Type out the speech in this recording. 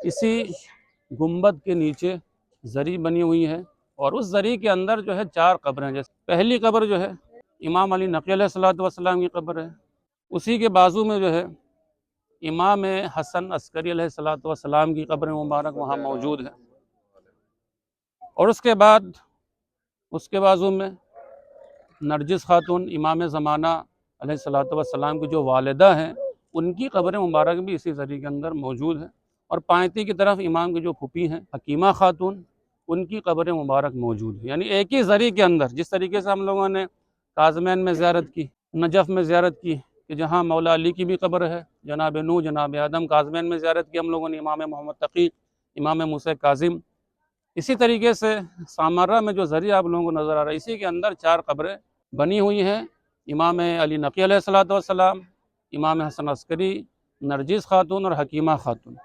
इसी गुंबद के नीचे ज़री बनी हुई है और उस ज़री के अंदर जो है 4 कब्रें। जैसे पहली कब्र जो है इमाम अली नक़ी अलैहिस्सलातु वस्सलाम की कब्र है। उसी के बाजू में जो है इमाम हसन अस्करी अलैहिस्सलातु वस्सलाम की कब्र मुबारक वहाँ मौजूद है। और उसके बाद उसके बाजू में नरजिस खातून इमाम ज़माना अलैहिस्सलातु वस्सलाम की जो वालिदा हैं, उनकी कब्र मुबारक भी इसी ज़री के अंदर मौजूद है। और पायती की तरफ इमाम की जो फूफी हैं हकीमा खातून, उनकी कब्र मुबारक मौजूद है। यानी एक ही ज़री के अंदर, जिस तरीके से हम लोगों ने काज़मैन में ज़ियारत की, नजफ़ में ज़ियारत की कि जहाँ मौला अली की भी कब्र है, जनाब नूह जनाब आदम, काज़मैन में ज़ियारत की हम लोगों ने इमाम मोहम्मद तक़ी, इमाम मूसा काज़िम। इसी तरीके से सामरा में जो ज़री आप लोगों को नज़र आ रहा है, इसी के अंदर 4 कब्रें बनी हुई हैं। इमाम अली नक़ी अलैहिस्सलातु वस्सलाम, इमाम हसन अस्करी, नरजिस खातून और हकीमा खातून।